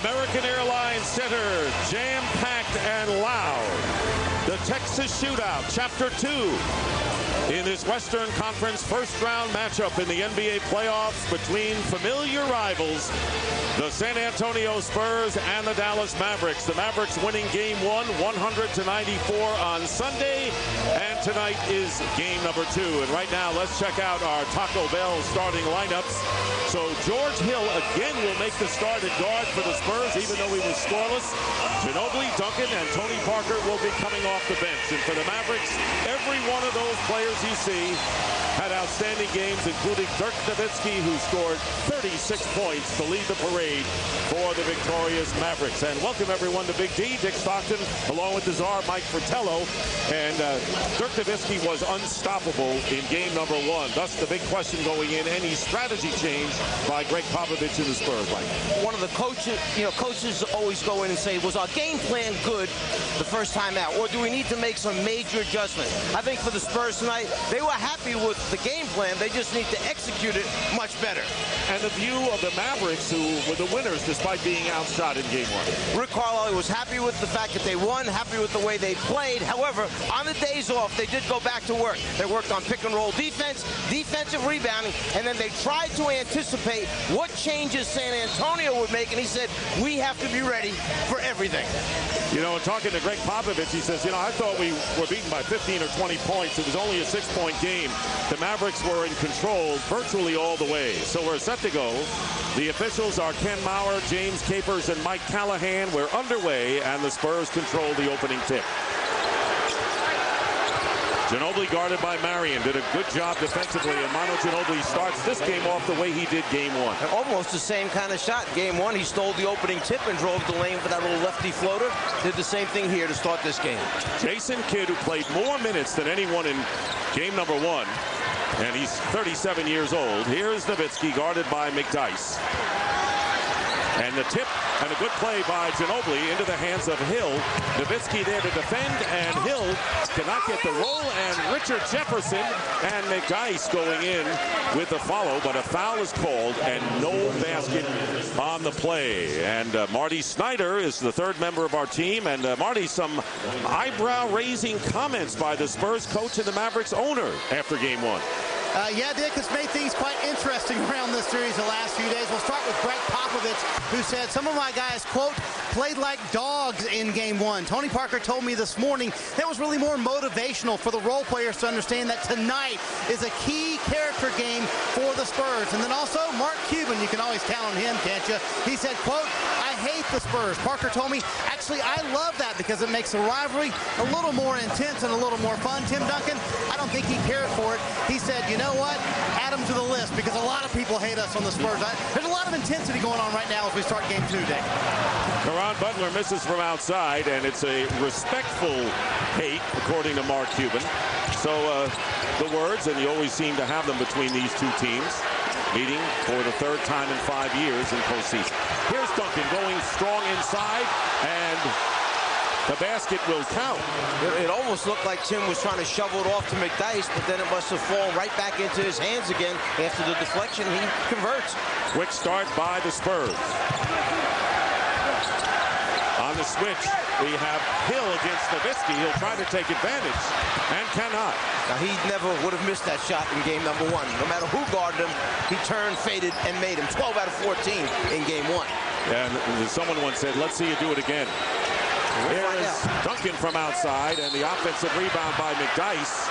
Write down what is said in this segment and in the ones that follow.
American Airlines Center, jam-packed and loud. The Texas Shootout, Chapter 2. In this Western Conference first-round matchup in the NBA playoffs between familiar rivals, the San Antonio Spurs and the Dallas Mavericks. The Mavericks winning Game 1, 100-94 on Sunday, and tonight is Game number 2. And right now, let's check out our Taco Bell starting lineups. So George Hill again will make the start at guard for the Spurs, even though he was scoreless. Ginobili, Duncan, and Tony Parker will be coming off the bench. And for the Mavericks, every one of those players you see had outstanding games, including Dirk Nowitzki, who scored 36 points to lead the parade for the victorious Mavericks. And welcome everyone to Big D, Dick Stockton, along with the czar, Mike Fratello. And Dirk Nowitzki was unstoppable in game number 1. Thus the big question going in, any strategy change by Greg Popovich and the Spurs, Mike? One of the coaches, coaches always go in and say, was our game plan good the first time out, or do we need to make some major adjustments? I think for the Spurs tonight, they were happy with the game plan. They just need to execute it much better. And the view of the Mavericks, who were the winners despite being outshot in Game 1. Rick Carlisle was happy with the fact that they won, happy with the way they played. However, on the days off, they did go back to work. They worked on pick-and-roll defense, defensive rebounding, and then they tried to anticipate what changes San Antonio would make, and he said, we have to be ready for everything. You know, talking to Greg Popovich, he says, I thought we were beaten by 15 or 20 points. It was only a 6-point game. The Mavericks were in control virtually all the way. So we're set to go. The officials are Ken Maurer, James Capers, and Mike Callahan. We're underway, and the Spurs control the opening tip. Ginobili guarded by Marion, did a good job defensively, and Manu Ginobili starts this game off the way he did Game 1. Almost the same kind of shot. Game 1, he stole the opening tip and drove the lane for that little lefty floater. Did the same thing here to start this game. Jason Kidd, who played more minutes than anyone in Game number 1, and he's 37 years old. Here's Nowitzki guarded by McDyess. And the tip and a good play by Ginobili into the hands of Hill. Nowitzki there to defend, and Hill cannot get the roll, and Richard Jefferson and McDyess going in with the follow, but a foul is called and no basket on the play. And Marty Snyder is the third member of our team, and Marty, some eyebrow-raising comments by the Spurs coach and the Mavericks owner after Game 1. Yeah, Dick, it's made things quite interesting around this series the last few days. We'll start with Greg Popovich, who said some of my guys, quote, played like dogs in Game 1. Tony Parker told me this morning that was really more motivational for the role players to understand that tonight is a key character game for the Spurs. And then also Mark Cuban, you can always count on him, can't you? He said, quote, I hate the Spurs. Parker told me, actually, I love that because it makes the rivalry a little more intense and a little more fun. Tim Duncan, I don't think he cared for it. He said, you know what? Add him to the list because a lot of people hate us on the Spurs. There's a lot of intensity going on right now as we start Game 2, Dick. Caron Butler misses from outside, and it's a respectful hate, according to Mark Cuban. So the words, and you always seem to have them between these two teams, meeting for the third time in 5 years in postseason. Here's Duncan going strong inside, and the basket will count. It almost looked like Tim was trying to shovel it off to McDyess, but then it must have fallen right back into his hands again. After the deflection, he converts. Quick start by the Spurs. On the switch, we have Hill against Nowitzki. He'll try to take advantage and cannot. Now, he never would have missed that shot in Game number 1. No matter who guarded him, he turned, faded, and made him. 12 out of 14 in Game 1. And someone once said, let's see you do it again. Here's Duncan from outside, and the offensive rebound by McDyess.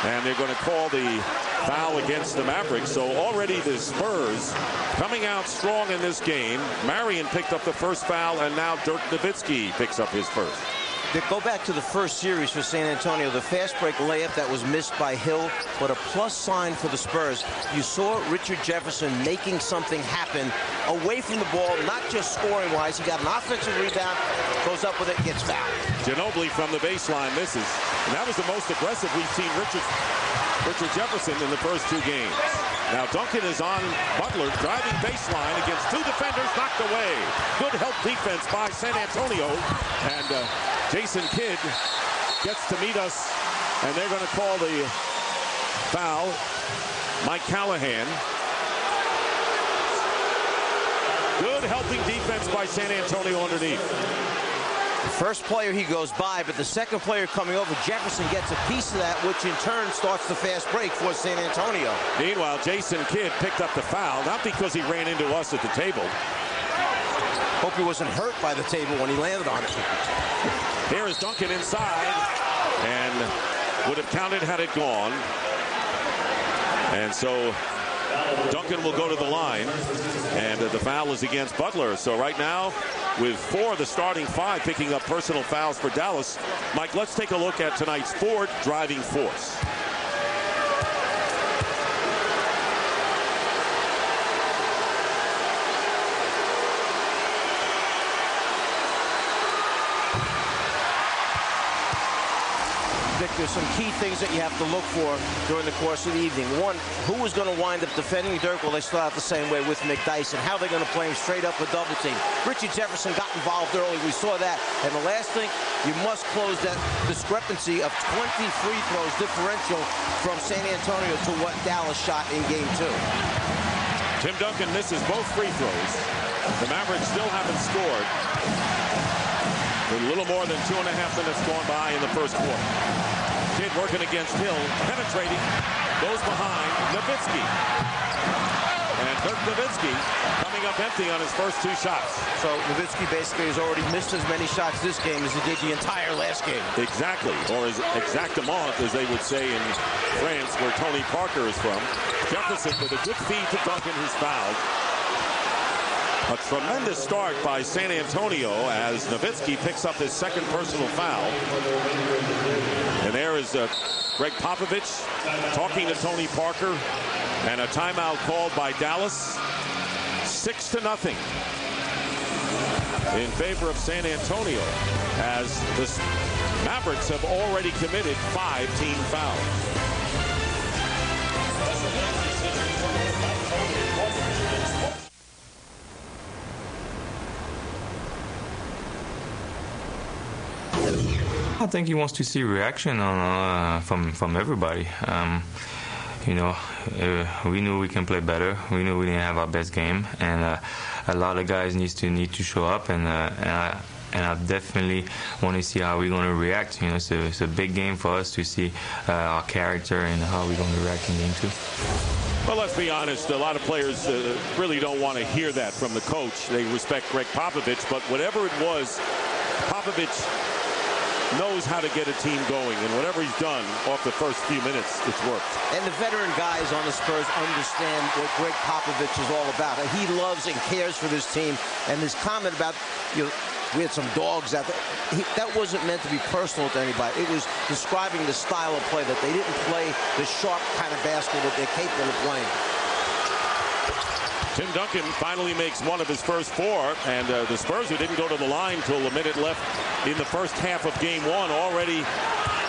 And they're going to call the foul against the Mavericks. So already the Spurs coming out strong in this game. Marion picked up the first foul, and now Dirk Nowitzki picks up his first. Go back to the first series for San Antonio. The fast break layup that was missed by Hill, but a plus sign for the Spurs. You saw Richard Jefferson making something happen away from the ball, not just scoring-wise. He got an offensive rebound, goes up with it, gets fouled. Ginobili from the baseline misses. And that was the most aggressive we've seen Richard Jefferson in the first 2 games. Now Duncan is on Butler, driving baseline against 2 defenders, knocked away. Good help defense by San Antonio. And Jason Kidd gets to meet us, and they're going to call the foul. Mike Callahan. Good helping defense by San Antonio underneath. First player he goes by, but the second player coming over, Jefferson, gets a piece of that, which in turn starts the fast break for San Antonio. Meanwhile, Jason Kidd picked up the foul, not because he ran into us at the table. Hope he wasn't hurt by the table when he landed on it. Here is Duncan inside, and would have counted had it gone. And so Duncan will go to the line, and the foul is against Butler. So right now, with 4 of the starting 5 picking up personal fouls for Dallas, Mike, let's take a look at tonight's Ford driving force. There's some key things that you have to look for during the course of the evening. One, who is going to wind up defending Dirk? Well, they start out the same way with McDyess, and how they're going to play him straight up a double team. Richie Jefferson got involved early. We saw that. And the last thing, you must close that discrepancy of 20 free throws differential from San Antonio to what Dallas shot in game 2. Tim Duncan misses both free throws. The Mavericks still haven't scored. With a little more than 2.5 minutes gone by in the first quarter. Kidd working against Hill, penetrating, goes behind Nowitzki. And Dirk Nowitzki coming up empty on his first 2 shots. So Nowitzki basically has already missed as many shots this game as he did the entire last game. Exactly, or as exactement, as they would say in France, where Tony Parker is from. Jefferson with a good feed to Duncan, who's fouled. A tremendous start by San Antonio as Nowitzki picks up his second personal foul. And there is Greg Popovich talking to Tony Parker, and a timeout called by Dallas. 6-0 in favor of San Antonio, as the Mavericks have already committed 5 team fouls. I think he wants to see reaction on from everybody. You know, we knew we can play better. We knew we didn't have our best game, and a lot of guys need to show up. And I definitely want to see how we're going to react. You know, it's a big game for us to see our character and how we're going to react in game 2. Well, let's be honest. A lot of players really don't want to hear that from the coach. They respect Greg Popovich, but whatever it was, Popovich knows how to get a team going, and whatever he's done off the first few minutes, it's worked. And the veteran guys on the Spurs understand what Greg Popovich is all about. He loves and cares for this team, and his comment about, you know, we had some dogs out there, that wasn't meant to be personal to anybody. It was describing the style of play, that they didn't play the sharp kind of basketball that they're capable of playing. Tim Duncan finally makes one of his first 4, and the Spurs, who didn't go to the line till a minute left in the first half of game 1, already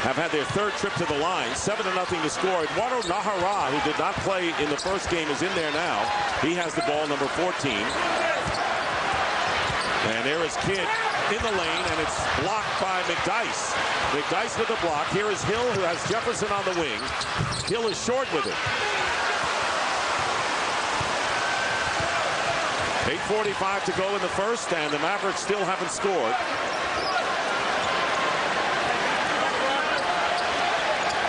have had their 3rd trip to the line. 7-0 to score. Eduardo Nahara, who did not play in the first game, is in there now. He has the ball, number 14. And there is Kidd in the lane, and it's blocked by McDyess. McDyess with the block. Here is Hill, who has Jefferson on the wing. Hill is short with it. 8:45 to go in the first, and the Mavericks still haven't scored.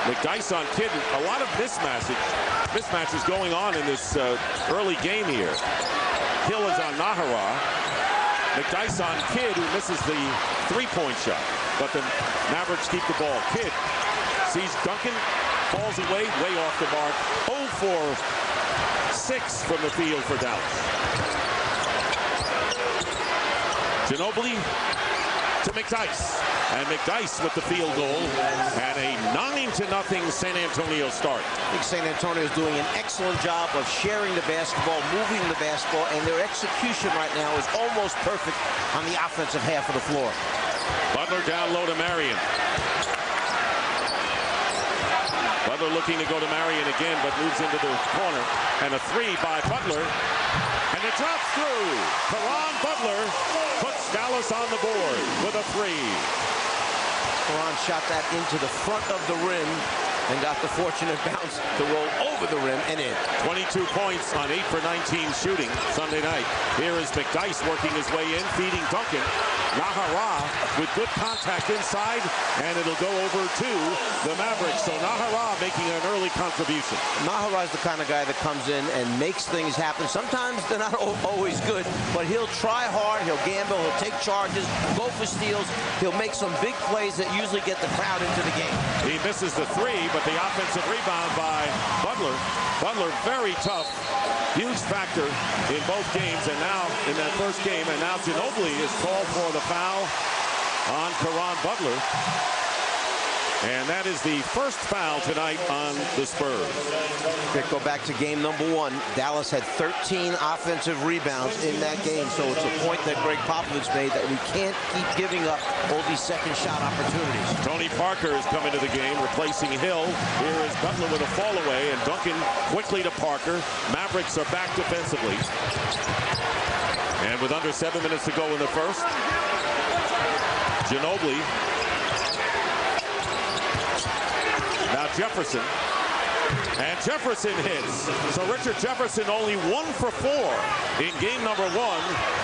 McDyess on Kidd. A lot of mismatches going on in this early game here. Hill is on Nahara. McDyess on Kidd, who misses the 3-point shot. But the Mavericks keep the ball. Kidd sees Duncan, falls away, way off the mark. 0 for 6 from the field for Dallas. Ginobili to McDyess, and McDyess with the field goal, and a 9-0 San Antonio start. I think San Antonio is doing an excellent job of sharing the basketball, moving the basketball, and their execution right now is almost perfect on the offensive half of the floor. Butler down low to Marion. Butler looking to go to Marion again, but moves into the corner, and a 3 by Butler. And it drops through. Caron Butler puts Dallas on the board with a 3. Caron shot that into the front of the rim. and got the fortunate bounce to roll over the rim and in. 22 points on 8 for 19 shooting Sunday night. Here is McDyess working his way in, feeding Duncan. Nahara with good contact inside, and it'll go over to the Mavericks. So Nahara making an early contribution. Nahara is the kind of guy that comes in and makes things happen. Sometimes they're not always good, but he'll try hard, he'll gamble, he'll take charges, go for steals. He'll make some big plays that usually get the crowd into the game. He misses the three, but the offensive rebound by Butler. Butler very tough. Huge factor in both games, and now in that first game, and now Ginobili is called for the foul on Caron Butler. And that is the first foul tonight on the Spurs. Go back to game number 1. Dallas had 13 offensive rebounds in that game, so it's a point that Greg Popovich made that we can't keep giving up all these second shot opportunities. Tony Parker has come into the game, replacing Hill. Here is Butler with a fall away, and Duncan quickly to Parker. Mavericks are back defensively. And with under 7 minutes to go in the first, Ginobili. Now Jefferson. And Jefferson hits. So Richard Jefferson only 1 for 4 in game number 1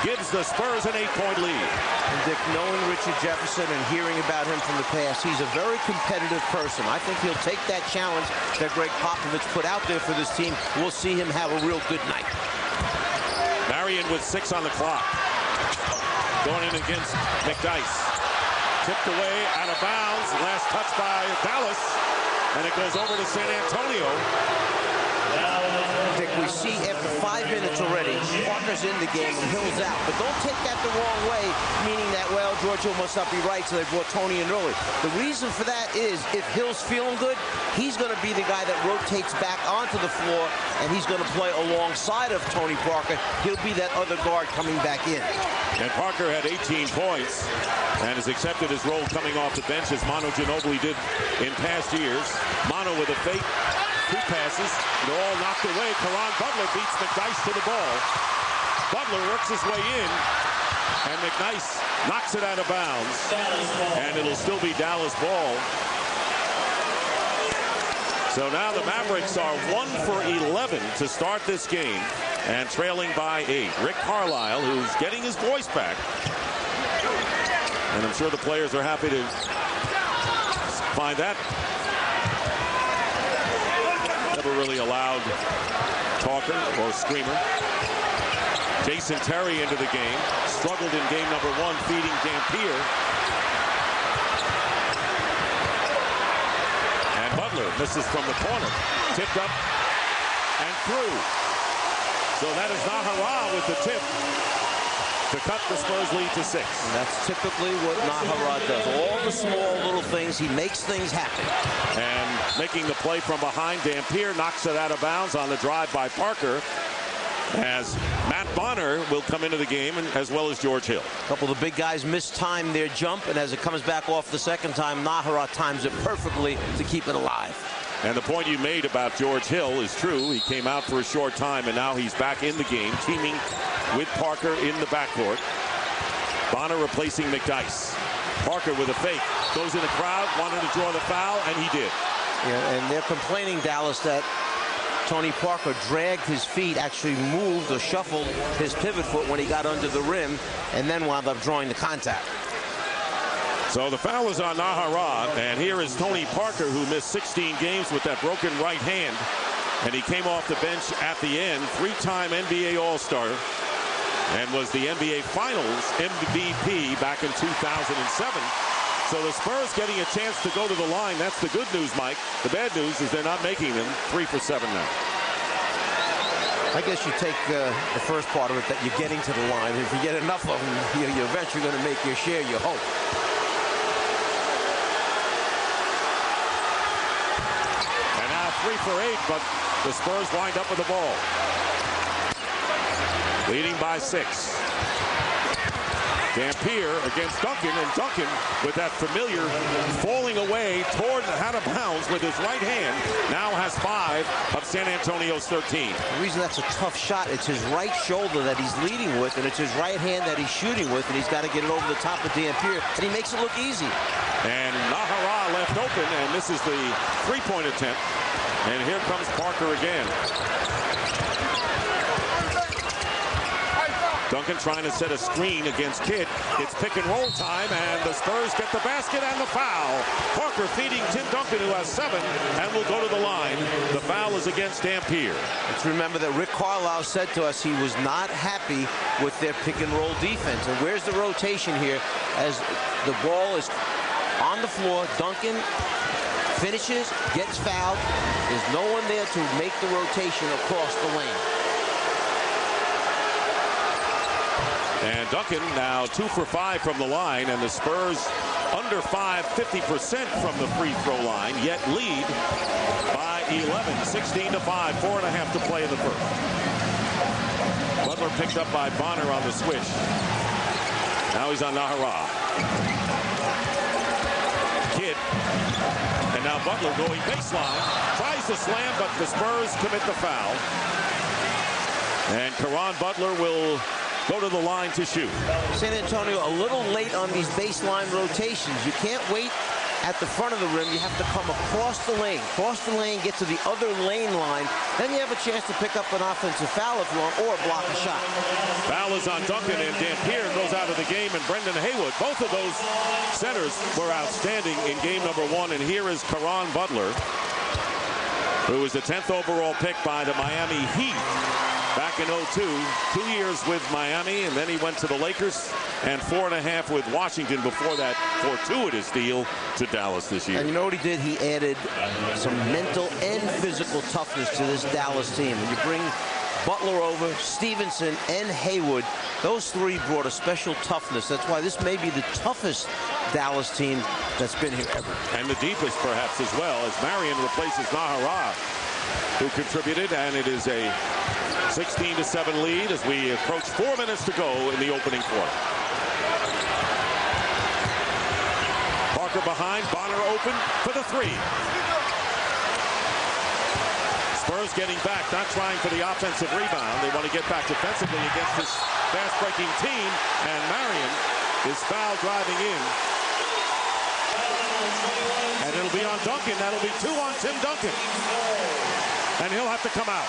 gives the Spurs an 8-point lead. And Dick, knowing Richard Jefferson and hearing about him from the past, he's a very competitive person. I think he'll take that challenge that Greg Popovich put out there for this team. We'll see him have a real good night. Marion with 6 on the clock. Going in against McDyess. Tipped away, out of bounds. Last touch by Dallas. And it goes over to San Antonio. Dick, we see after 5 minutes already, Parker's in the game and Hill's out. But don't take that the wrong way, meaning that, well, George Hill must not be right, so they brought Tony in early. The reason for that is if Hill's feeling good, he's going to be the guy that rotates back onto the floor, and he's going to play alongside of Tony Parker. He'll be that other guard coming back in. And Parker had 18 points and has accepted his role coming off the bench as Manu Ginobili did in past years. Manu with a fake, 2 passes, they're all knocked away. Caron Butler beats McDyess to the ball. Butler works his way in, and McDyess knocks it out of bounds, and it'll still be Dallas ball. So now the Mavericks are 1 for 11 to start this game, and trailing by 8. Rick Carlisle, who's getting his voice back, and I'm sure the players are happy to find that. Never really allowed talker or screamer. Jason Terry into the game. Struggled in game number 1, feeding Dampier. And Butler misses from the corner. Tipped up and through. So that is Nahara with the tip to cut the Spurs lead to 6. And that's typically what Nahara does. All the small little things, he makes things happen. And making the play from behind, Dampier knocks it out of bounds on the drive by Parker, as Matt Bonner will come into the game, and as well as George Hill. A couple of the big guys mistime their jump, and as it comes back off the second time, Nahara times it perfectly to keep it alive. And the point you made about George Hill is true. He came out for a short time, and now he's back in the game, teaming with Parker in the backcourt. Bonner replacing McDyess. Parker with a fake. Goes in the crowd, wanted to draw the foul, and he did. Yeah, and they're complaining, Dallas, that Tony Parker dragged his feet, actually moved or shuffled his pivot foot when he got under the rim, and then wound up drawing the contact. So the foul is on Nahara, and here is Tony Parker, who missed 16 games with that broken right hand, and he came off the bench at the end. 3-time NBA All-Star, and was the NBA Finals MVP back in 2007. So the Spurs getting a chance to go to the line. That's the good news, Mike. The bad news is they're not making them. 3 for 7 now. I guess you take the first part of it, that you're getting to the line. If you get enough of them, you're eventually going to make your share, you hope. And now 3 for 8, but the Spurs wind up with the ball. Leading by 6. Dampier against Duncan, and Duncan with that familiar falling away toward out of bounds with his right hand now has 5 of San Antonio's 13. The reason that's a tough shot, it's his right shoulder that he's leading with, and it's his right hand that he's shooting with, and he's got to get it over the top of Dampier, and he makes it look easy. And Nahara left open, and this is the three-point attempt. And here comes Parker again. Duncan trying to set a screen against Kidd. It's pick and roll time, and the Spurs get the basket and the foul. Parker feeding Tim Duncan, who has 7, and will go to the line. The foul is against Dampier. Let's remember that Rick Carlisle said to us he was not happy with their pick and roll defense. And where's the rotation here as the ball is on the floor? Duncan finishes, gets fouled. There's no one there to make the rotation across the lane. And Duncan now 2 for 5 from the line, and the Spurs under 50% from the free throw line, yet lead by 11, 16-5, 4.5 to play in the first. Butler picked up by Bonner on the switch. Now he's on Nahara. Kidd. And now Butler going baseline. Tries to slam, but the Spurs commit the foul. And Caron Butler will go to the line to shoot. San Antonio a little late on these baseline rotations. You can't wait at the front of the rim. You have to come across the lane. Cross the lane, get to the other lane line. Then you have a chance to pick up an offensive foul if you want, or block a shot. Foul is on Duncan, and Dampier goes out of the game, and Brendan Haywood. Both of those centers were outstanding in game number 1, and here is Caron Butler, who was the 10th overall pick by the Miami Heat back in 02, 2 years with Miami, and then he went to the Lakers, and 4.5 with Washington before that fortuitous deal to Dallas this year. And you know what he did? He added some mental and physical toughness to this Dallas team. And you bring Butler over, Stevenson, and Haywood. Those 3 brought a special toughness. That's why this may be the toughest Dallas team that's been here ever. And the deepest, perhaps, as well, as Marion replaces Nahara, who contributed, and it is a 16-7 lead as we approach 4 minutes to go in the opening quarter. Parker behind, Bonner open for the 3. Spurs getting back, not trying for the offensive rebound. They want to get back defensively against this fast-breaking team, and Marion is foul driving in. And it'll be on Duncan. That'll be 2 on Tim Duncan. And he'll have to come out.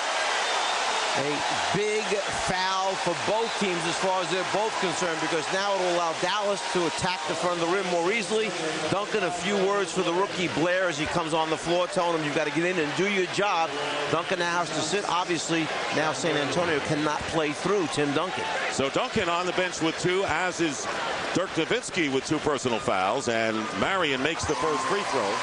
A big foul for both teams as far as they're both concerned, because now it will allow Dallas to attack the front of the rim more easily. Duncan, a few words for the rookie Blair as he comes on the floor, telling him you've got to get in and do your job. Duncan now has to sit. Obviously, now San Antonio cannot play through Tim Duncan. So Duncan on the bench with 2, as is Dirk Nowitzki with 2 personal fouls, and Marion makes the first free throw.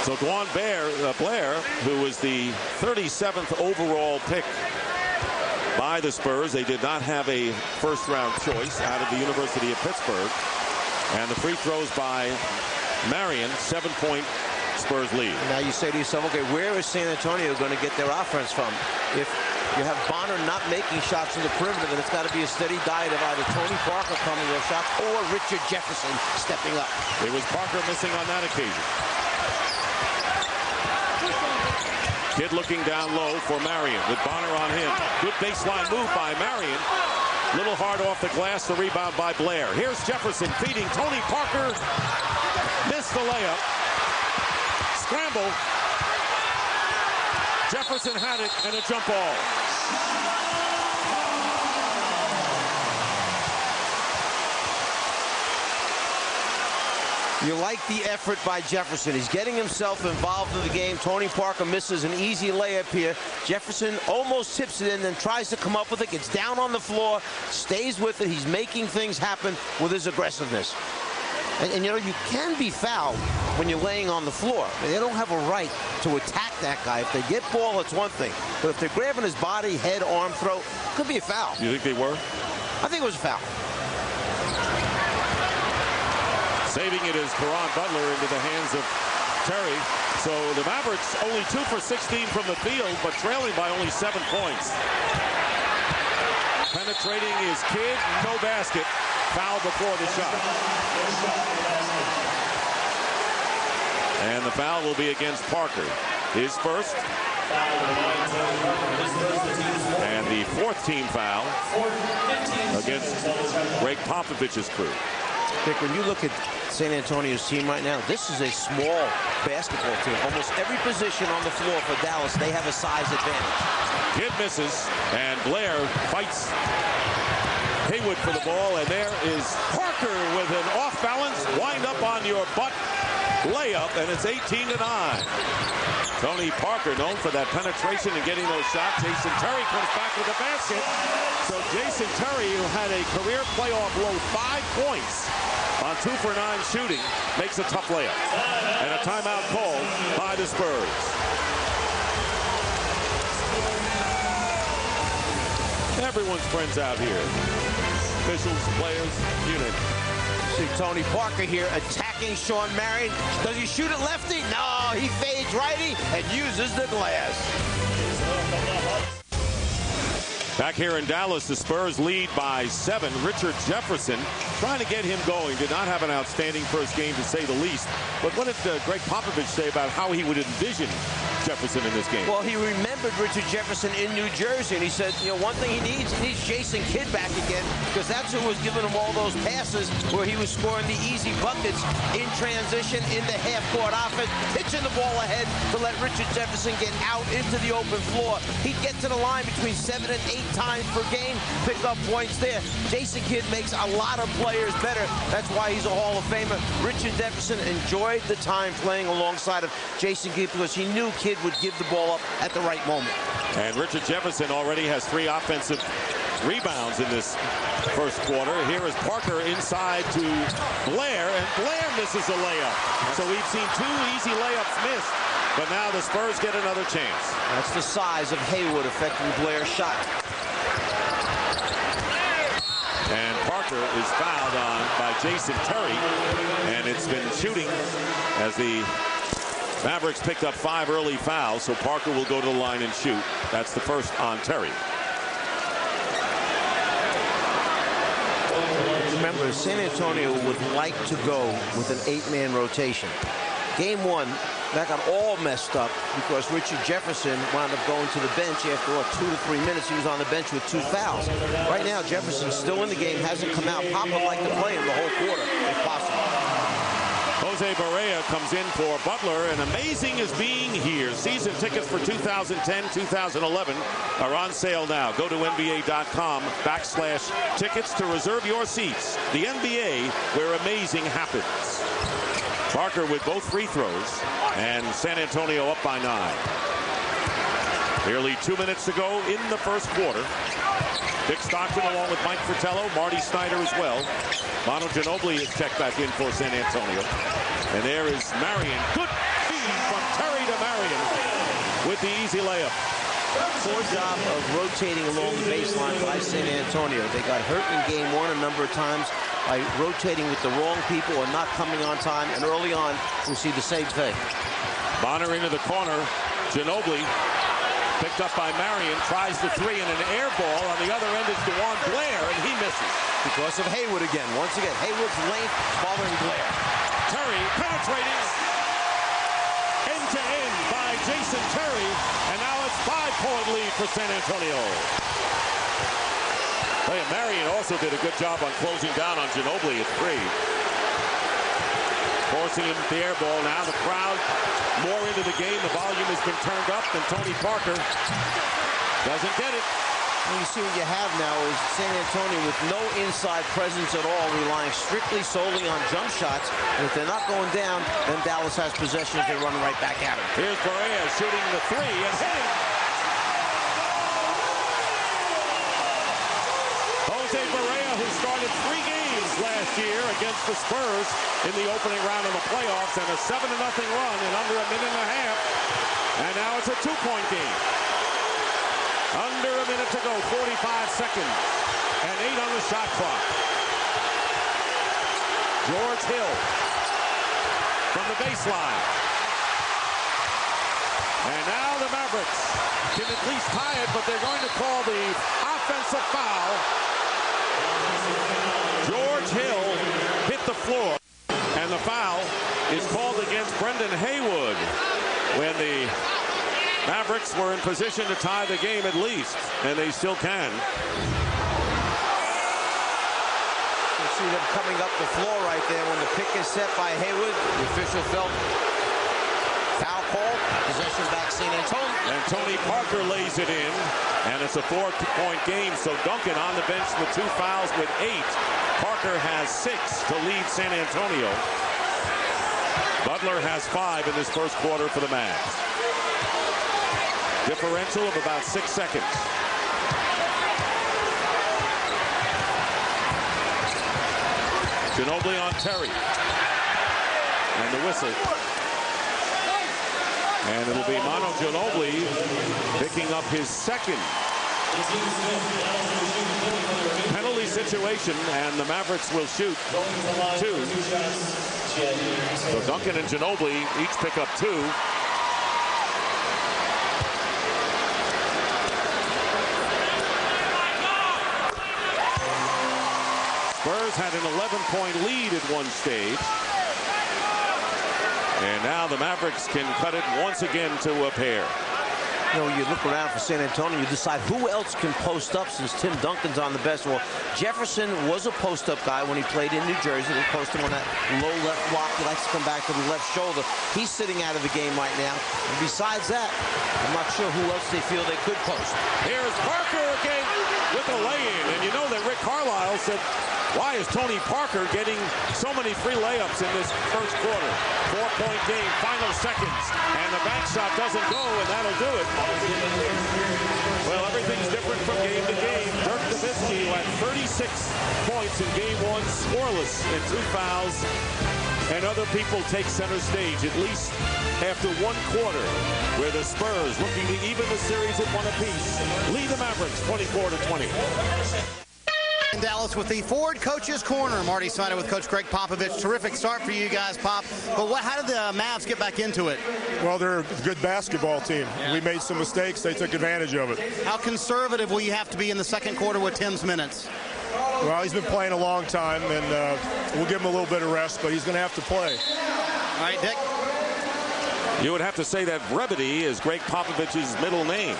So Dwan Blair, who was the 37th overall pick by the Spurs. They did not have a first-round choice out of the University of Pittsburgh. And the free throws by Marion, 7-point Spurs lead. Now you say to yourself, okay, where is San Antonio going to get their offense from? If you have Bonner not making shots from the perimeter, then it's got to be a steady diet of either Tony Parker coming those shots or Richard Jefferson stepping up. It was Parker missing on that occasion. Kidd looking down low for Marion with Bonner on him. Good baseline move by Marion. Little hard off the glass, the rebound by Blair. Here's Jefferson feeding Tony Parker. Missed the layup. Scramble. Jefferson had it, and a jump ball. You like the effort by Jefferson. He's getting himself involved in the game. Tony Parker misses an easy layup here. Jefferson almost tips it in, then tries to come up with it, gets down on the floor, stays with it. He's making things happen with his aggressiveness. And you know, you can be fouled when you're laying on the floor. They don't have a right to attack that guy. If they get ball, it's one thing. But if they're grabbing his body, head, arm, throat, it could be a foul. You think they were? I think it was a foul. Saving it is Caron Butler into the hands of Terry. So the Mavericks only 2 for 16 from the field, but trailing by only 7 points. Penetrating is Kidd, no basket. foul before the shot. And the foul will be against Parker. His first. And the fourth team foul against Greg Popovich's crew. Dick, when you look at San Antonio's team right now, this is a small basketball team. Almost every position on the floor for Dallas, they have a size advantage. Kidd misses, and Blair fights Haywood for the ball, and there is Parker with an off-balance, wind up on your butt layup, and it's 18-9. Tony Parker, known for that penetration and getting those shots. Jason Terry comes back with the basket. So Jason Terry, who had a career playoff low 5 points on 2 for 9 shooting, makes a tough layup. And a timeout called by the Spurs. Everyone's friends out here. Officials, players, you name it. See Tony Parker here attacking Shawn Marion. Does he shoot it lefty? No, he fades righty and uses the glass. Back here in Dallas, the Spurs lead by 7. Richard Jefferson trying to get him going. Did not have an outstanding first game, to say the least. But what did Greg Popovich say about how he would envision Jefferson in this game? Well, he remembered Richard Jefferson in New Jersey, and he said, you know, one thing he needs Jason Kidd back again, because that's who was giving him all those passes where he was scoring the easy buckets in transition, in the half-court offense, pitching the ball ahead to let Richard Jefferson get out into the open floor. He'd get to the line between 7 and 8 times per game, pick up points there. Jason Kidd makes a lot of players better. That's why he's a Hall of Famer. Richard Jefferson enjoyed the time playing alongside of Jason Kidd because he knew Kidd would give the ball up at the right moment. And Richard Jefferson already has 3 offensive rebounds in this first quarter. Here is Parker inside to Blair, and Blair misses a layup. So we've seen 2 easy layups missed, but now the Spurs get another chance. That's the size of Haywood affecting Blair's shot. And Parker is fouled on by Jason Terry, and it's been shooting as the Mavericks picked up 5 early fouls, so Parker will go to the line and shoot. That's the first on Terry. Remember, San Antonio would like to go with an 8-man rotation. Game 1, that got all messed up because Richard Jefferson wound up going to the bench after 2 to 3 minutes. He was on the bench with 2 fouls. Right now, Jefferson's still in the game, hasn't come out. Pop would like to play him the whole quarter, if possible. Jose Barea comes in for Butler, and amazing is being here. Season tickets for 2010-2011 are on sale now. Go to NBA.com/tickets to reserve your seats. The NBA, where amazing happens. Parker with both free throws, and San Antonio up by 9. Nearly 2 minutes to go in the first quarter. Dick Stockton along with Mike Fratello, Marty Snyder as well. Manu Ginobili is checked back in for San Antonio. And there is Marion. Good feed from Terry to Marion with the easy layup. Poor job of rotating along the baseline by San Antonio. They got hurt in game 1 a number of times by rotating with the wrong people and not coming on time. And early on, we see the same thing. Bonner into the corner. Ginobili picked up by Marion, tries the 3 and an air ball. On the other end is DeJuan Blair, and he misses. Because of Haywood again. Once again, Haywood's length following Blair. Terry penetrating end-to-end by Jason Terry, and now it's 5-point lead for San Antonio. Marion also did a good job on closing down on Ginobili at 3. Forcing him the air ball. Now the crowd more into the game. The volume has been turned up, and Tony Parker doesn't get it. And you see what you have now is San Antonio with no inside presence at all, relying strictly solely on jump shots. And if they're not going down, then Dallas has possession as they run right back at him. Here's Barea shooting the 3 and hitting. Jose Barea, who started 3 games last year against the Spurs in the opening round of the playoffs, and a 7-0 run in under a minute and a half. And now it's a 2-point game. Under a minute to go, 45 seconds, and 8 on the shot clock. George Hill from the baseline. And now the Mavericks can at least tie it, but they're going to call the offensive foul. George floor. And the foul is called against Brendan Haywood when the Mavericks were in position to tie the game at least, and they still can. You see them coming up the floor right there when the pick is set by Haywood. The official felt foul call. Possession back San Antonio. And Tony Parker lays it in, and it's a 4-point game. So Duncan on the bench with 2 fouls with 8. Parker has 6 to lead San Antonio. Butler has 5 in this first quarter for the Mavs. Differential of about 6 seconds. Ginobili on Terry. And the whistle. And it'll be Manu Ginobili picking up his second penalty situation, and the Mavericks will shoot 2. So Duncan and Ginobili each pick up 2. Spurs had an 11-point lead at one stage. And now the Mavericks can cut it once again to a pair. You know, you look around for San Antonio, you decide who else can post up since Tim Duncan's on the best. Well, Jefferson was a post-up guy when he played in New Jersey. They post him on that low left block. He likes to come back to the left shoulder. He's sitting out of the game right now. And besides that, I'm not sure who else they feel they could post. Here's Parker again with the lay-in. And you know that Rick Carlisle said, why is Tony Parker getting so many free layups in this first quarter? 4-point game, final seconds. And the bank shot doesn't go, and that'll do it. Well, everything's different from game to game. Dirk Nowitzki, who had 36 points in game 1, scoreless and 2 fouls. And other people take center stage, at least after one quarter, where the Spurs, looking to even the series at 1 apiece, lead the Mavericks 24-20. In Dallas with the Ford Coach's Corner. Marty Snyder with Coach Greg Popovich. Terrific start for you guys, Pop. But how did the Mavs get back into it? Well, they're a good basketball team. We made some mistakes. They took advantage of it. How conservative will you have to be in the second quarter with Tim's minutes? Well, he's been playing a long time, and we'll give him a little bit of rest, but he's going to have to play. All right, Dick. You would have to say that brevity is Greg Popovich's middle name.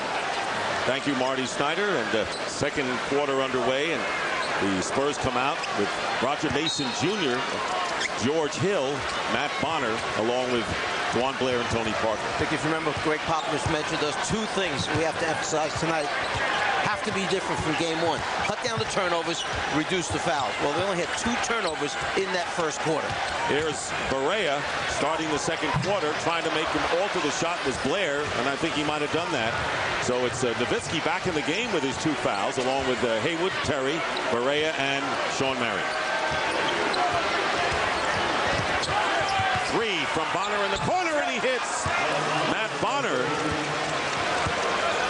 Thank you, Marty Snyder. And second quarter underway, and the Spurs come out with Roger Mason Jr., George Hill, Matt Bonner, along with Juan Blair and Tony Parker. I think if you remember, Greg Popovich mentioned those 2 things we have to emphasize tonight. Have to be different from game 1. Cut down the turnovers, reduce the fouls. Well, they only had 2 turnovers in that first quarter. Here's Barea starting the second quarter, trying to make him alter the shot was Blair, and I think he might have done that. So it's Nowitzki back in the game with his 2 fouls, along with Haywood, Terry, Barea, and Sean Marion. 3 from Bonner in the corner, and he hits. Matt Bonner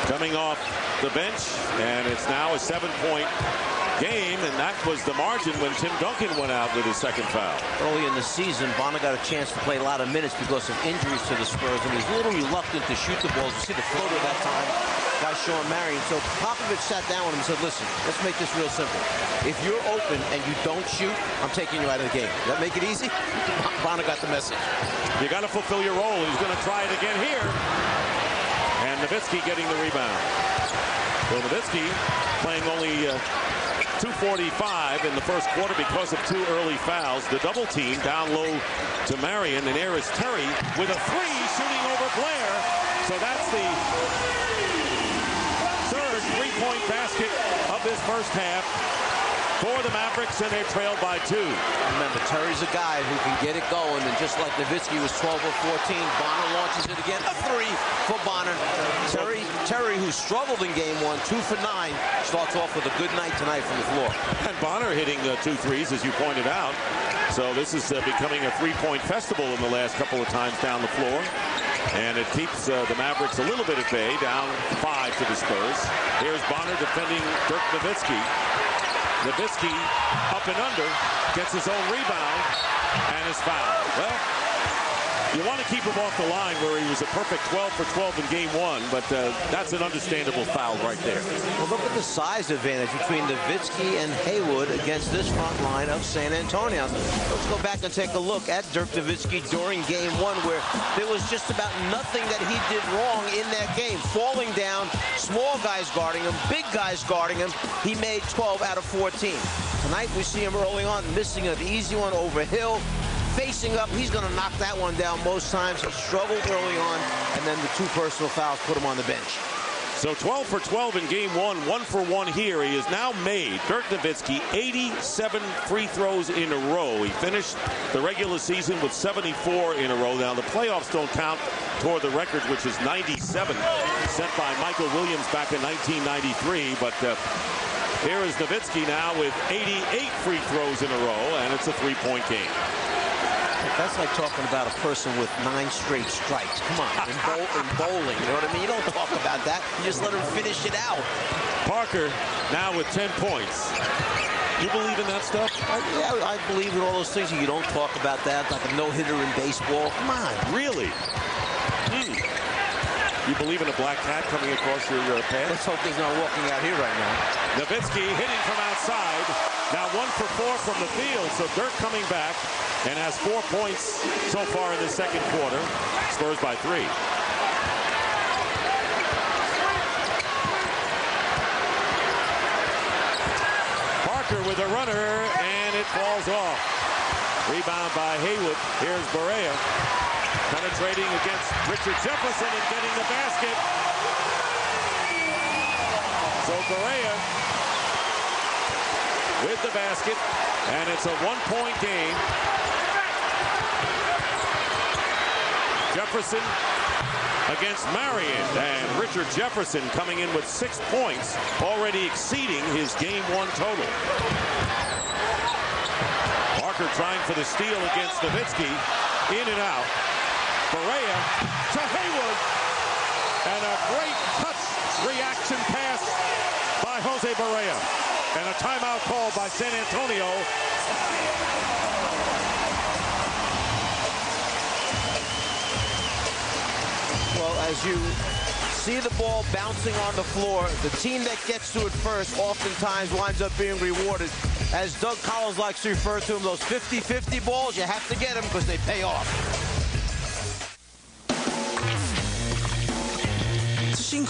coming off the bench, and it's now a 7-point game, and that was the margin when Tim Duncan went out with his second foul. Early in the season, Bonner got a chance to play a lot of minutes because of injuries to the Spurs, and he's a little reluctant to shoot the balls. You see the floater that time by Sean Marion. So Popovich sat down with him and said, listen, let's make this real simple. If you're open and you don't shoot, I'm taking you out of the game. Does that make it easy? Bonner got the message. You got to fulfill your role. He's going to try it again here. And Nowitzki getting the rebound. So Nowitzki playing only 2:45 in the first quarter because of 2 early fouls. The double team down low to Marion, and there is Terry with a 3 shooting over Blair. So that's the third 3-point basket of this first half for the Mavericks, and they're trailed by 2. Remember, Terry's a guy who can get it going, and just like Nowitzki was 12 or 14, Bonner launches it again. A 3 for Bonner. Terry, who struggled in game 1, 2 for 9, starts off with a good night tonight from the floor. And Bonner hitting 2 threes, as you pointed out. So this is becoming a 3-point festival in the last couple of times down the floor. And it keeps the Mavericks a little bit at bay, down 5 to the Spurs. Here's Bonner defending Dirk Nowitzki. Nowitzki up and under, gets his own rebound, and is fouled. Well, You want to keep him off the line where he was a perfect 12 for 12 in game one, but that's an understandable foul right there. Well, look at the size advantage between Nowitzki and Haywood against this front line of San Antonio. Let's go back and take a look at Dirk Nowitzki during game one, where there was just about nothing that he did wrong in that game. Falling down, small guys guarding him, big guys guarding him. He made 12 out of 14. Tonight we see him early on missing an easy one over Hill. Facing up, he's going to knock that one down most times. He struggled early on, and then the 2 personal fouls put him on the bench. So 12 for 12 in game one, 1 for 1 here. He has now made, Dirk Nowitzki, 87 free throws in a row. He finished the regular season with 74 in a row. Now, the playoffs don't count toward the record, which is 97, set by Michael Williams back in 1993. But here is Nowitzki now with 88 free throws in a row, and it's a 3-point game. That's like talking about a person with 9 straight strikes. Come on, in bowling, you know what I mean? You don't talk about that. You just let him finish it out. Parker now with 10 points. You believe in that stuff? Yeah, I believe in all those things. You don't talk about that, like a no-hitter in baseball. Come on. Really? You believe in a black cat coming across your path? Let's hope he's not walking out here right now. Nowitzki hitting from outside. Now 1 for 4 from the field. So Dirk coming back and has 4 points so far in the second quarter. Spurs by 3. Parker with a runner, and it falls off. Rebound by Haywood. Here's Barea. Penetrating against Richard Jefferson and getting the basket. So Barea with the basket, and it's a 1-point game. Jefferson against Marion, and Richard Jefferson coming in with 6 points, already exceeding his game 1 total. Parker trying for the steal against Nowitzki, in and out. Barea to Haywood, and a great touch reaction pass by Jose Barea, and a timeout called by San Antonio. Well, as you see the ball bouncing on the floor, the team that gets to it first oftentimes winds up being rewarded. As Doug Collins likes to refer to them, those 50-50 balls, you have to get them because they pay off.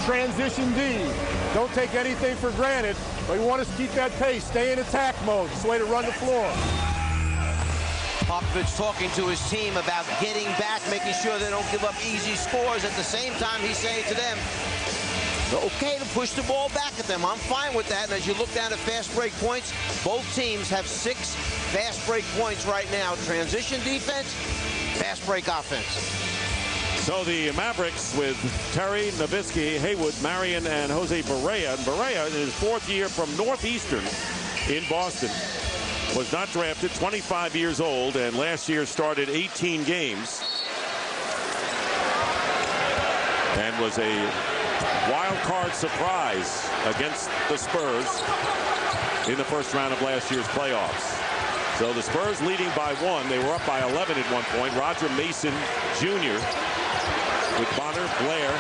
Transition D. Don't take anything for granted, but you want us to keep that pace. Stay in attack mode. It's the way to run the floor. Popovich talking to his team about getting back, making sure they don't give up easy scores. At the same time, he's saying to them, okay to push the ball back at them. I'm fine with that. And as you look down at fast break points, both teams have 6 fast break points right now. Transition defense, fast break offense. So the Mavericks with Terry, Nowitzki, Haywood, Marion, and Jose Barea. And Barea, in his 4th year from Northeastern in Boston, was not drafted, 25 years old, and last year started 18 games. And was a wild card surprise against the Spurs in the first round of last year's playoffs. So the Spurs leading by 1. They were up by 11 at one point. Roger Mason Jr. with Bonner, Blair,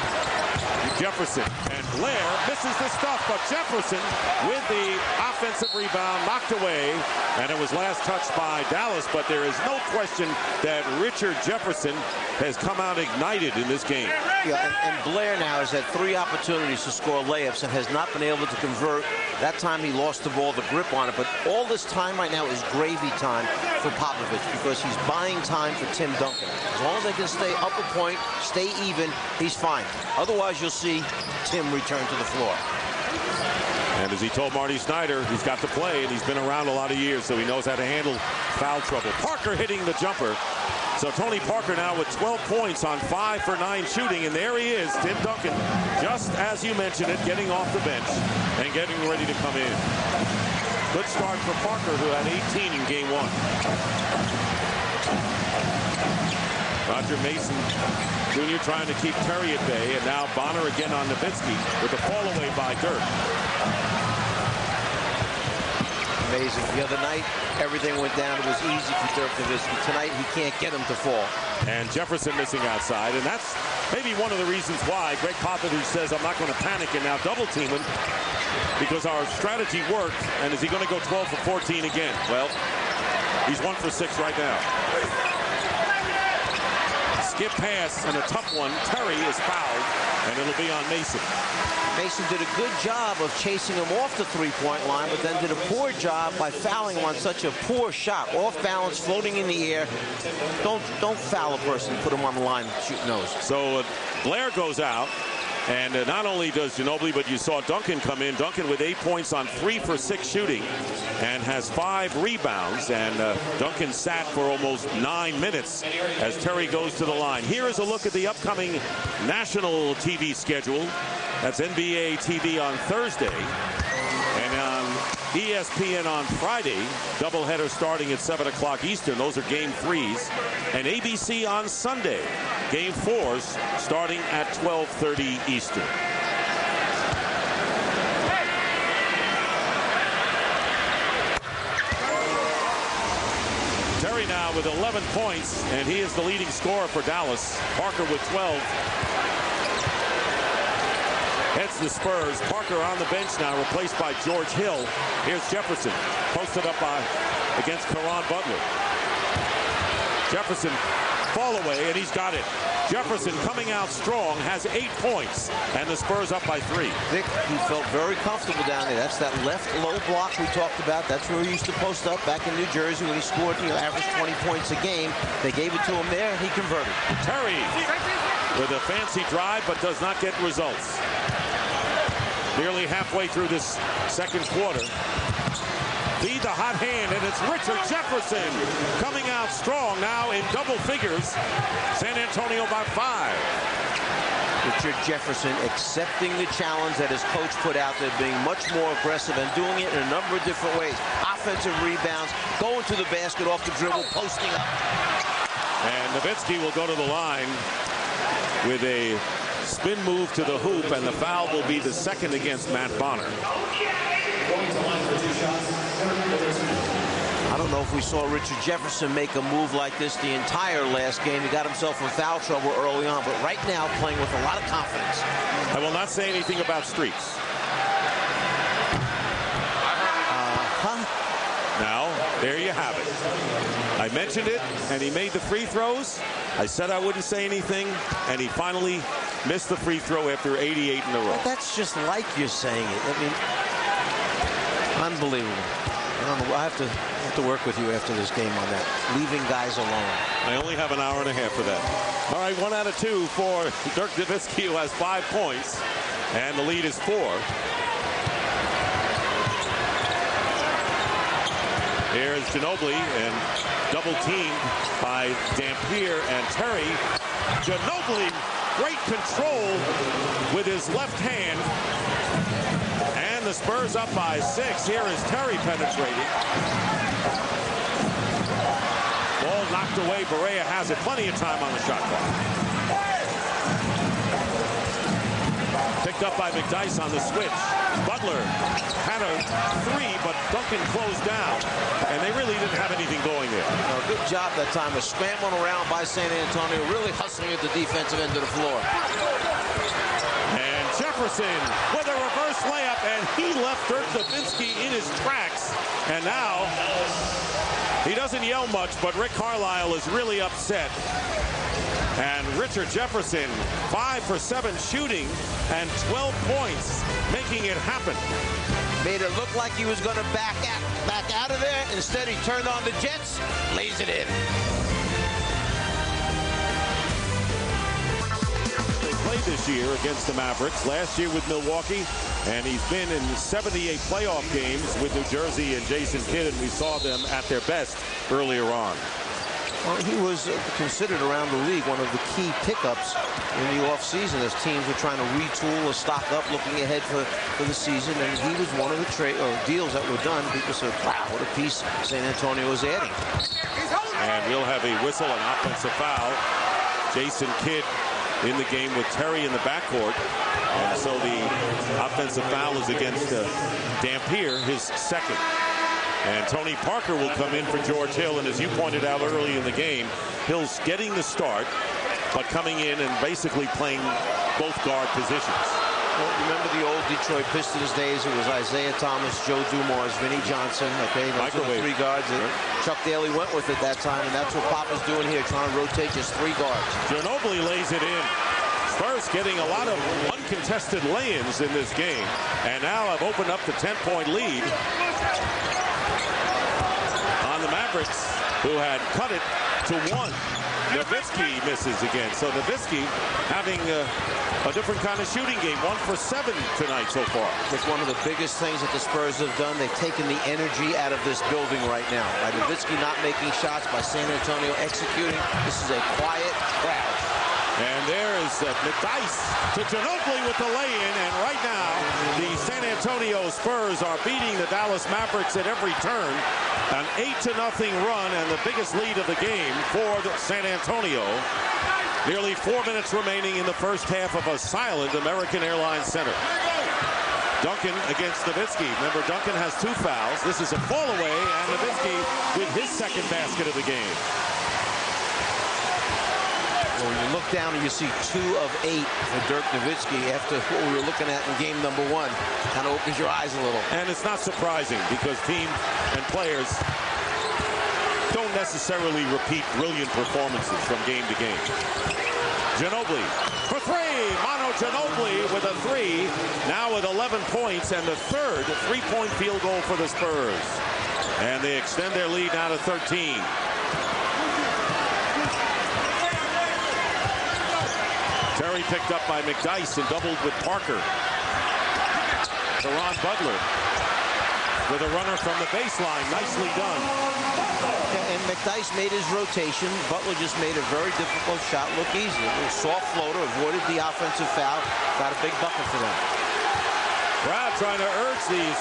Jefferson. And Blair misses the stuff, but Jefferson with the offensive rebound knocked away. And it was last touched by Dallas, but there is no question that Richard Jefferson has come out ignited in this game. Yeah, and Blair now has had 3 opportunities to score layups and has not been able to convert. That time he lost the ball, the grip on it. But all this time right now is gravy time for Popovich because he's buying time for Tim Duncan. As long as they can stay up a point, stay even, he's fine. Otherwise, you'll see Tim return to the floor. And as he told Marty Snyder, he's got to play, and he's been around a lot of years, so he knows how to handle foul trouble. Parker hitting the jumper. So Tony Parker now with 12 points on 5 for 9 shooting, and there he is, Tim Duncan, just as you mentioned it, getting off the bench and getting ready to come in. Good start for Parker, who had 18 in game 1. Roger Mason Jr. trying to keep Terry at bay, and now Bonner again on Nowitzki with a fall away by Dirk. amazing. The other night, everything went down. It was easy for Dirk Nowitzki. Tonight, he can't get him to fall. And Jefferson missing outside, and that's maybe one of the reasons why Greg Popovich says, I'm not going to panic and now double team him, because our strategy worked. And is he going to go 12 for 14 again? Well, he's 1 for 6 right now. Skip pass and a tough one. Terry is fouled, and it'll be on Mason. Mason did a good job of chasing him off the three-point line, but then did a poor job by fouling him on such a poor shot. Off balance, floating in the air. Don't foul a person, put him on the line, shoot nose. So Blair goes out. And not only does Ginobili, but you saw Duncan come in. Duncan with 8 points on 3 for 6 shooting and has 5 rebounds. And Duncan sat for almost 9 minutes as Terry goes to the line. Here is a look at the upcoming national TV schedule. That's NBA TV on Thursday. And on ESPN on Friday, doubleheader starting at 7 o'clock Eastern. Those are game 3s. And ABC on Sunday, game 4s starting at 12:30 Eastern. Terry now with 11 points, and he is the leading scorer for Dallas. Parker with 12. Heads the Spurs. Parker on the bench now, replaced by George Hill. Here's Jefferson, posted up against Caron Butler. Jefferson, fall away, and he's got it. Jefferson coming out strong, has 8 points, and the Spurs up by 3. Vic, he felt very comfortable down there. That's that left low block we talked about. That's where he used to post up back in New Jersey when he scored, averaged 20 points a game. They gave it to him there, and he converted. Terry with a fancy drive, but does not get results. Nearly halfway through this second quarter. Feed the hot hand, and it's Richard Jefferson coming out strong now in double figures. San Antonio by 5. Richard Jefferson accepting the challenge that his coach put out there, being much more aggressive and doing it in a number of different ways. Offensive rebounds, going to the basket off the dribble, posting up. And Nowitzki will go to the line with a spin move to the hoop, and the foul will be the second against Matt Bonner. I don't know if we saw Richard Jefferson make a move like this the entire last game. He got himself in foul trouble early on, but right now playing with a lot of confidence. I will not say anything about streaks. Now, there you have it. I mentioned it, and he made the free throws. I said I wouldn't say anything, and he finally missed the free throw after 88 in a row. But that's just like you're saying it. I mean, unbelievable. I have to work with you after this game on that. Leaving guys alone. I only have an hour and a half for that. All right, 1 out of 2 for Dirk Nowitzki, who has 5 points, and the lead is 4. Here's Ginobili, and double teamed by Dampier and Terry. Ginobili, great control with his left hand. And the Spurs up by 6. Here is Terry penetrating. Ball knocked away. Barea has it. Plenty of time on the shot clock. Picked up by McDyess on the switch. Butler had a 3, but Duncan closed down. And they really didn't have anything going there. Good job that time of scrambling around by San Antonio, really hustling at the defensive end of the floor. And Jefferson with a reverse layup, and he left Dirk Nowitzki in his tracks. And now he doesn't yell much, but Rick Carlisle is really upset. And Richard Jefferson, 5 for 7 shooting and 12 points, making it happen. Made it look like he was going to back out of there. Instead, he turned on the jets, lays it in. They played this year against the Mavericks, last year with Milwaukee, and he's been in 78 playoff games with New Jersey and Jason Kidd, and we saw them at their best earlier on. Well, he was considered around the league one of the key pickups in the offseason as teams were trying to retool or stock up, looking ahead for the season. And he was one of the deals that were done. People said, wow, what a piece San Antonio is adding. And we'll have a whistle, an offensive foul. Jason Kidd in the game with Terry in the backcourt. And so the offensive foul is against Dampier, his second. And Tony Parker will come in for George Hill. And as you pointed out early in the game, Hill's getting the start, but coming in and basically playing both guard positions. Well, remember the old Detroit Pistons days? It was Isaiah Thomas, Joe Dumars, Vinnie Johnson. Okay, those are the three guards. Chuck Daly went with it that time, and that's what Papa's doing here, trying to rotate just three guards. Ginobili lays it in. Spurs getting a lot of uncontested lay-ins in this game, and now have opened up the 10-point lead on the Mavericks, who had cut it to 1. Nowitzki misses again. So Nowitzki having a different kind of shooting game. 1 for 7 tonight so far. It's one of the biggest things that the Spurs have done. They've taken the energy out of this building right now. By Nowitzki not making shots, by San Antonio executing. This is a quiet crowd. And there is McDyess to Ginobili with the lay-in. And right now, the San Antonio Spurs are beating the Dallas Mavericks at every turn. An 8-0 run and the biggest lead of the game for San Antonio. Nearly 4 minutes remaining in the first half of a silent American Airlines Center. Duncan against Nowitzki. Remember, Duncan has 2 fouls. This is a fall away, and Nowitzki with his second basket of the game. When you look down and you see 2 of 8 for Dirk Nowitzki after what we were looking at in game number 1, kind of opens your eyes a little. And it's not surprising because team and players don't necessarily repeat brilliant performances from game to game. Ginobili for 3. Manu Ginobili with a 3. Now with 11 points and the third 3-point field goal for the Spurs. And they extend their lead now to 13. Terry picked up by McDyess and doubled with Parker. Deron Butler with a runner from the baseline. Nicely done. And McDyess made his rotation. Butler just made a very difficult shot look easy. A little soft floater, avoided the offensive foul. Got a big bucket for them. Brad trying to urge these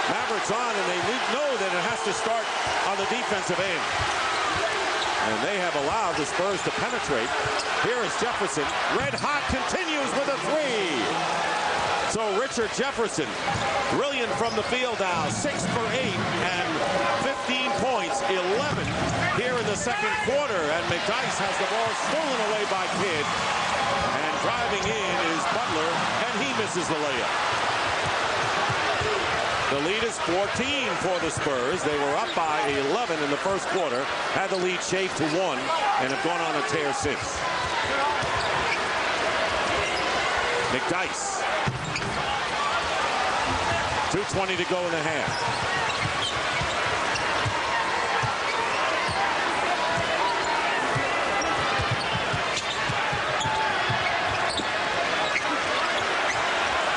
Mavericks on, and they know that it has to start on the defensive end. And they have allowed the Spurs to penetrate. Here is Jefferson. Red hot, continues with a 3. So Richard Jefferson, brilliant from the field now. 6 for 8 and 15 points, 11 here in the second quarter. And McDyess has the ball stolen away by Kidd. And driving in is Butler, and he misses the layup. The lead is 14 for the Spurs. They were up by 11 in the first quarter, had the lead shaved to 1, and have gone on a tear since. McDyess. 2:20 to go in the half.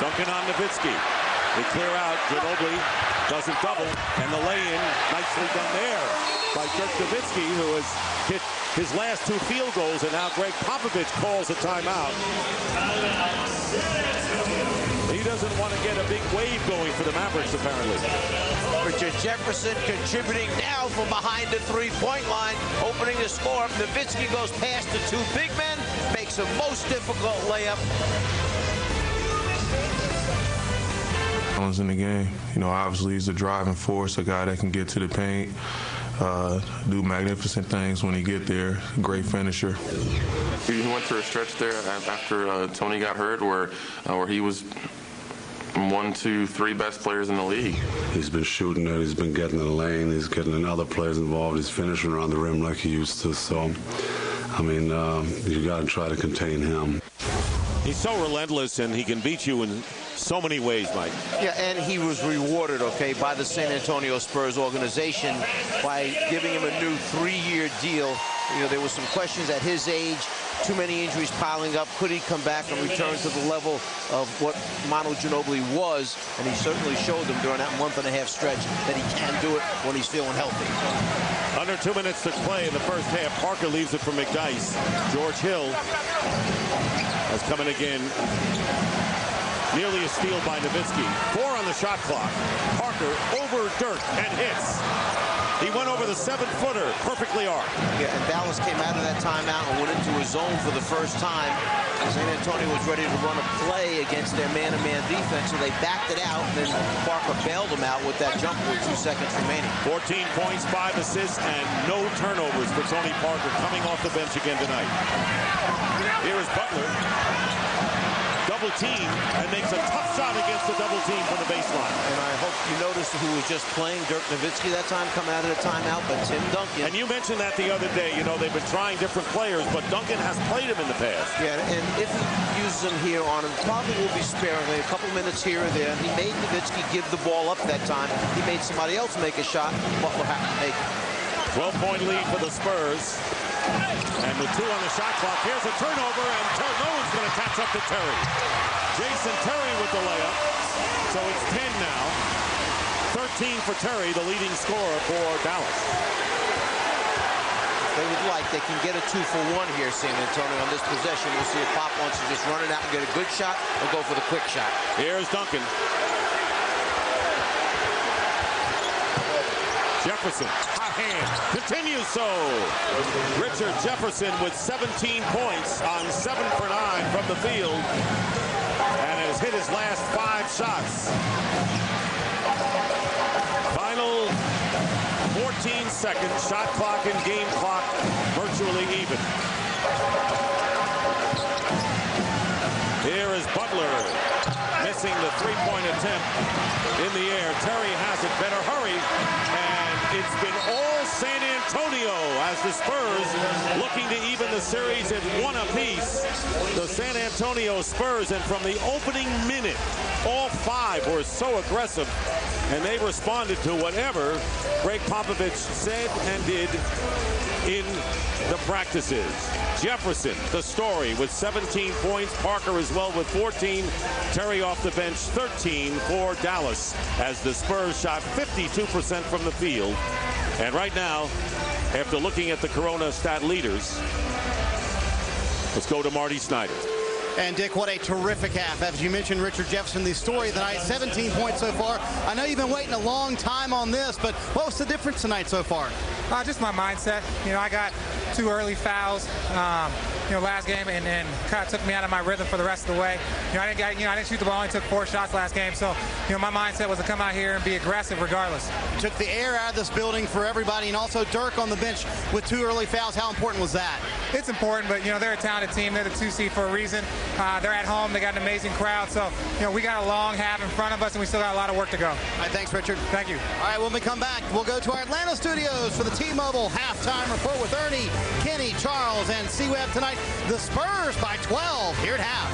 Duncan on Nowitzki. They clear out. Ginobili doesn't double, and the lay-in nicely done there by Dirk Nowitzki, who has hit his last 2 field goals, and now Greg Popovich calls a timeout. He doesn't want to get a big wave going for the Mavericks, apparently. Richard Jefferson contributing now from behind the 3-point line, opening the score. Nowitzki goes past the 2 big men, makes a most difficult layup. In the game, you know, obviously he's a driving force, a guy that can get to the paint, do magnificent things when he get there. Great finisher. He went through a stretch there after Tony got hurt, where he was 1, 2, 3 best players in the league. He's been shooting it. He's been getting in the lane. He's getting other players involved. He's finishing around the rim like he used to. So, I mean, you got to try to contain him. He's so relentless, and he can beat you in so many ways, Mike. Yeah, and he was rewarded, okay, by the San Antonio Spurs organization by giving him a new 3-year deal. You know, there were some questions at his age, too many injuries piling up. Could he come back and return to the level of what Manu Ginobili was? And he certainly showed them during that 1.5-month stretch that he can do it when he's feeling healthy. Under 2 minutes to play in the first half. Parker leaves it for McDyess. George Hill has come in again. Nearly a steal by Nowitzki. 4 on the shot clock. Parker over Dirk and hits. He went over the 7-footer, perfectly arced. Yeah, and Dallas came out of that timeout and went into his zone for the first time. San Antonio was ready to run a play against their man-to-man defense, so they backed it out, and then Parker bailed them out with that jumper with 2 seconds remaining. 14 points, 5 assists, and no turnovers for Tony Parker coming off the bench again tonight. Here is Butler. Double team and makes a tough shot against the double team from the baseline. And I hope you noticed who was just playing Dirk Nowitzki that time, coming out of the timeout, but Tim Duncan. And you mentioned that the other day. You know, they've been trying different players, but Duncan has played him in the past. Yeah, and if he uses him here on him, probably will be sparingly, a couple minutes here or there. He made Nowitzki give the ball up that time. He made somebody else make a shot. Butler had to make it. 12-point lead for the Spurs. And with 2 on the shot clock, here's a turnover, and no one's going to catch up to Terry. Jason Terry with the layup. So it's 10 now. 13 for Terry, the leading scorer for Dallas. They would like, they can get a 2-for-1 here, San Antonio, on this possession. We'll see if Pop wants to just run it out and get a good shot or go for the quick shot. Here's Duncan. Jefferson, hot hand, continues so. Richard Jefferson with 17 points on 7 for 9 from the field and has hit his last 5 shots. Final 14 seconds, shot clock and game clock virtually even. Here is Butler missing the 3-point attempt in the air. Terry has it, better hurry. It's been all San Antonio as the Spurs looking to even the series at 1 apiece. The San Antonio Spurs, and from the opening minute, all 5 were so aggressive, and they responded to whatever Greg Popovich said and did in the practices. Jefferson, the story, with 17 points. Parker as well with 14. Terry off the bench, 13 for Dallas, as the Spurs shot 52% from the field. And right now, after looking at the Corona stat leaders, let's go to Marty Snyder. And Dick, what a terrific half. As you mentioned, Richard Jefferson, the story of the night, 17 points so far. I know you've been waiting a long time on this, but what was the difference tonight so far? Just my mindset. You know, I got 2 early fouls, last game, and kind of took me out of my rhythm for the rest of the way. I didn't shoot the ball. I only took 4 shots last game, so my mindset was to come out here and be aggressive regardless. Took the air out of this building for everybody, and also Dirk on the bench with 2 early fouls. How important was that? It's important, but they're a talented team. They're the 2 seed for a reason. They're at home. They got an amazing crowd, so we got a long half in front of us, and we still got a lot of work to go. All right, thanks, Richard. Thank you. All right, when we come back, we'll go to our Atlanta studios for the T-Mobile halftime report with Ernie, Kenny, Charles, and C-Web tonight. The Spurs by 12 here at half.